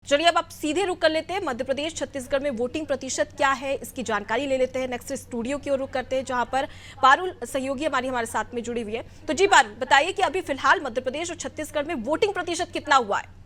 चलिए अब आप सीधे रुक कर लेते हैं मध्य प्रदेश छत्तीसगढ़ में वोटिंग प्रतिशत क्या है इसकी जानकारी ले लेते हैं। नेक्स्ट स्टूडियो की ओर रुक करते हैं जहां पर पारुल सहयोगी हमारे साथ में जुड़ी हुई है। तो जी पारुल, बताइए कि अभी फिलहाल मध्य प्रदेश और छत्तीसगढ़ में वोटिंग प्रतिशत कितना हुआ है?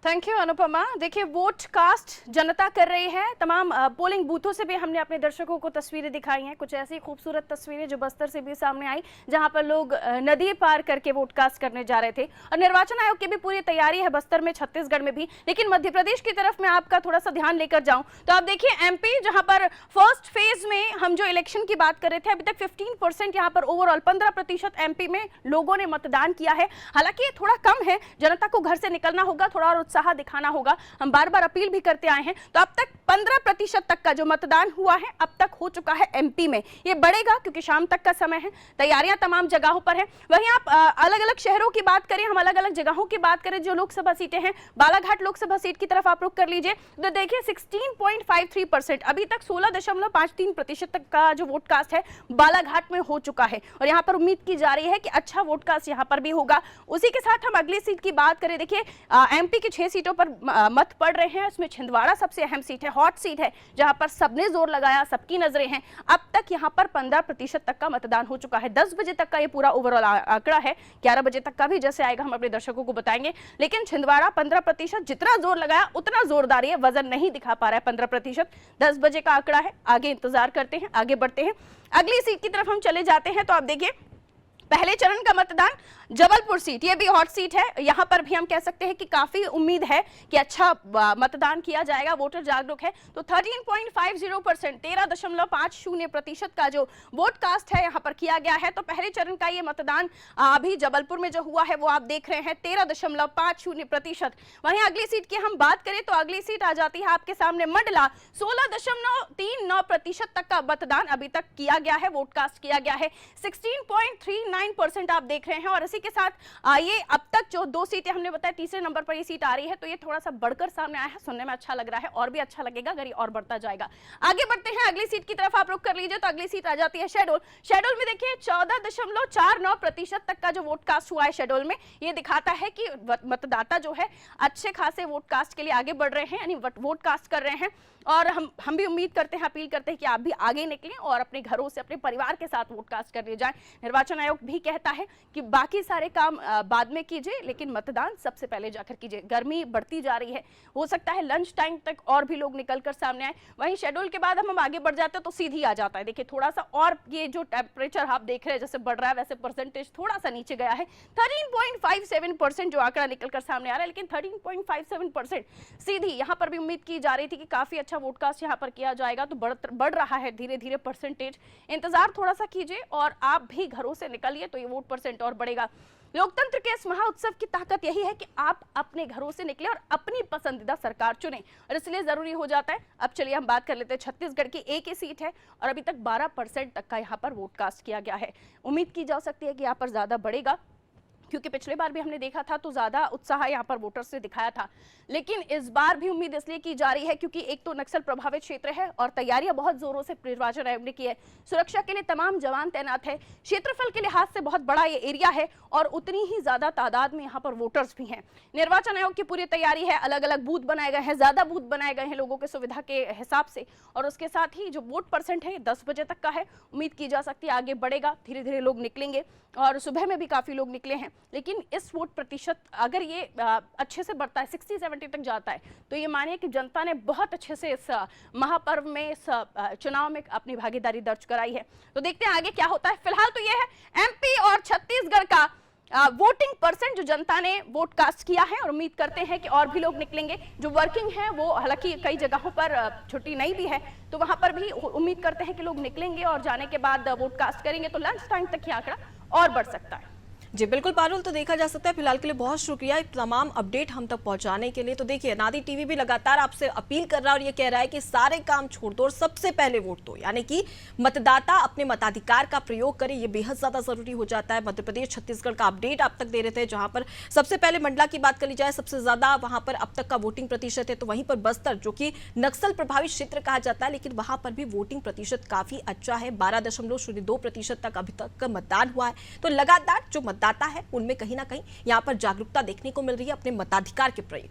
Thank you Anupama. देखिए, वोट कास्ट जनता कर रही है। तमाम पोलिंग बूथों से भी हमने अपने दर्शकों को तस्वीरें दिखाई हैं, कुछ ऐसी खूबसूरत तस्वीरें जो बस्तर से भी सामने आई, जहां पर लोग नदी पार करके वोट कास्ट करने जा रहे थे। और निर्वाचन आयोग की भी पूरी तैयारी है बस्तर में, छत्तीसगढ़ में भी। लेकिन मध्य प्रदेश की तरफ मैं आपका थोड़ा सा ध्यान लेकर जाऊं तो आप देखिए एमपी, जहां पर फर्स्ट फेज में हम जो इलेक्शन की बात कर रहे थे, अभी तक 15% यहाँ पर ओवरऑल 15% एमपी में लोगों ने मतदान किया है। हालांकि ये थोड़ा कम है, जनता को घर से निकलना होगा, थोड़ा और उत्साह दिखाना होगा। हम बार बार अपील भी करते आए हैं। तो अब तक 15% तक का जो मतदान हुआ है अब तक हो चुका है एमपी में। ये बढ़ेगा क्योंकि शाम तक का समय है, तैयारियां तमाम जगहों पर है। वहीं आप अलग अलग शहरों की बात करें, हम अलग अलग जगहों की बात करें, जो लोकसभा सीटें हैं, बालाघाट लोकसभा सीट की तरफ आप रुख कर लीजिए तो देखिए 16.53%, अभी तक 16.53% तक का जो वोट कास्ट है बालाघाट में हो चुका है। और यहाँ पर उम्मीद की जा रही है कि अच्छा वोट कास्ट यहाँ पर भी होगा। उसी के साथ हम अगली सीट की बात करें, देखिए एमपी की 6 सीटों पर मत पड़ रहे हैं, उसमें छिंदवाड़ा सबसे अहम सीट है, हॉट सीट है, जहां पर सबने जोर लगाया, सबकी नजरें हैं। अब तक यहां पर 15% तक का मतदान हो चुका है। 10 बजे तक का ये पूरा ओवरऑल आंकड़ा है, 11 बजे तक का भी जैसे आएगा हम अपने दर्शकों को बताएंगे। लेकिन छिंदवाड़ा 15%, जितना जोर लगाया उतना जोरदार ये वजन नहीं दिखा पा रहा है 15%। 10 बजे का आंकड़ा है, आगे इंतजार करते हैं, आगे बढ़ते हैं। अगली सीट की तरफ हम चले जाते हैं तो आप देखिए पहले चरण का मतदान जबलपुर सीट, ये भी हॉट सीट है। यहां पर भी हम कह सकते हैं कि काफी उम्मीद है कि अच्छा मतदान किया जाएगा, वोटर जागरूक है। तो 13.50%, 13.50% का जो वोट कास्ट है यहां पर किया गया है। तो पहले चरण का ये मतदान अभी जबलपुर में जो हुआ है वो आप देख रहे हैं 13.50%। वहीं अगली सीट की हम बात करें तो अगली सीट आ जाती है आपके सामने मंडला, 16.39% तक का मतदान अभी तक किया गया है, वोट कास्ट किया गया है। 16.39% आप देख रहे हैं। और इसी के साथ ये अब तक जो 2 सीटें हमने बताया, तीसरे नंबर पर ये सीट आ रही है, तो ये थोड़ा सा बढ़कर सामने आया है, सुनने में अच्छा लग रहा है, और भी अच्छा लगेगा अगर ये और बढ़ता जाएगा। आगे बढ़ते हैं, अगली सीट की तरफ आप रुख कर लीजिए तो अगली सीट आ जाती है शहडोल। शहडोल में देखिए 14.49% तक का जो वोट कास्ट हुआ है शहडोल में, ये दिखाता है कि मतदाता जो है अच्छे खासे वोट कास्ट के लिए आगे बढ़ रहे हैं, यानी वोट कास्ट कर रहे हैं। और हम भी उम्मीद करते हैं, अपील करते हैं कि आप भी आगे निकलें और अपने घरों से अपने परिवार के साथ वोट कास्ट करने जाएं। निर्वाचन आयोग भी कहता है कि बाकी सारे काम बाद में कीजिए, लेकिन मतदान सबसे पहले जाकर कीजिए। गर्मी बढ़ती जा रही है, हो सकता है लंच टाइम तक और भी लोग निकल कर सामने आए। वहीं शेड्यूल के बाद हम आगे बढ़ जाते हैं तो सीधी आ जाता है, देखिए थोड़ा सा और ये जो टेम्परेचर आप देख रहे हैं जैसे बढ़ रहा है, वैसे परसेंटेज थोड़ा सा नीचे गया है। 13.57% जो आंकड़ा निकल कर सामने आ रहा है, लेकिन 13.57% सीधी यहाँ पर भी उम्मीद की जा रही थी कि काफी अच्छा वोट कास्ट यहाँ पर किया जाएगा। तो बढ़ रहा है धीरे धीरे परसेंटेज, इंतजार थोड़ा सा कीजिए और आप भी घरों से निकलिए तो ये वोट परसेंट और बढ़ेगा। लोकतंत्र के इस महाउत्सव की ताकत यही है कि आप अपने घरों से निकले और अपनी पसंदीदा सरकार चुने, और इसलिए जरूरी हो जाता है। अब चलिए हम बात कर लेते हैं छत्तीसगढ़ की एक ही सीट है और अभी तक 12% तक का यहाँ पर वोट कास्ट किया गया है। उम्मीद की जा सकती है कि यहाँ पर ज्यादा बढ़ेगा, क्योंकि पिछले बार भी हमने देखा था तो ज्यादा उत्साह यहाँ पर वोटर्स से दिखाया था। लेकिन इस बार भी उम्मीद इसलिए की जा रही है क्योंकि एक तो नक्सल प्रभावित क्षेत्र है और तैयारियां बहुत जोरों से निर्वाचन आयोग ने की है। सुरक्षा के लिए तमाम जवान तैनात है, क्षेत्रफल के लिहाज से बहुत बड़ा ये एरिया है और उतनी ही ज्यादा तादाद में यहाँ पर वोटर्स भी हैं। निर्वाचन आयोग की पूरी तैयारी है, अलग अलग बूथ बनाए गए हैं, ज्यादा बूथ बनाए गए हैं लोगों के सुविधा के हिसाब से। और उसके साथ ही जो वोट परसेंट है 10 बजे तक का है, उम्मीद की जा सकती है आगे बढ़ेगा, धीरे धीरे लोग निकलेंगे और सुबह में भी काफी लोग निकले हैं। लेकिन इस वोट प्रतिशत अगर ये अच्छे से बढ़ता है, 60-70 तक जाता है, तो ये मानिए कि जनता ने बहुत अच्छे से इस महापर्व में, इस चुनाव में अपनी भागीदारी दर्ज कराई है। तो देखते हैं आगे क्या होता है। फिलहाल तो ये है एमपी और छत्तीसगढ़ का वोटिंग परसेंट जो जनता ने वोट कास्ट किया है, और उम्मीद करते हैं कि और भी लोग निकलेंगे। जो वर्किंग है वो हालांकि कई जगहों पर छुट्टी नहीं भी है, तो वहां पर भी उम्मीद करते हैं कि लोग निकलेंगे और जाने के बाद वोट कास्ट करेंगे, तो लंच टाइम तक ये आंकड़ा और बढ़ सकता है। जी बिल्कुल पारुल, तो देखा जा सकता है। फिलहाल के लिए बहुत शुक्रिया तमाम अपडेट हम तक पहुंचाने के लिए। तो देखिए नादी टीवी भी लगातार आपसे अपील कर रहा है और ये कह रहा है कि सारे काम छोड़ दो और सबसे पहले वोट दो, यानी कि मतदाता अपने मताधिकार का प्रयोग करे, ये बेहद ज्यादा जरूरी हो जाता है। मध्य प्रदेश छत्तीसगढ़ का अपडेट आप तक दे रहे थे, जहां पर सबसे पहले मंडला की बात कर ली जाए, सबसे ज्यादा वहां पर अब तक का वोटिंग प्रतिशत है। तो वहीं पर बस्तर जो कि नक्सल प्रभावित क्षेत्र कहा जाता है, लेकिन वहां पर भी वोटिंग प्रतिशत काफी अच्छा है, 12.02% तक अभी तक का मतदान हुआ है। तो लगातार जो मतदान मतदाता है उनमें कहीं ना कहीं यहाँ पर जागरूकता देखने को मिल रही है अपने मताधिकार के प्रति।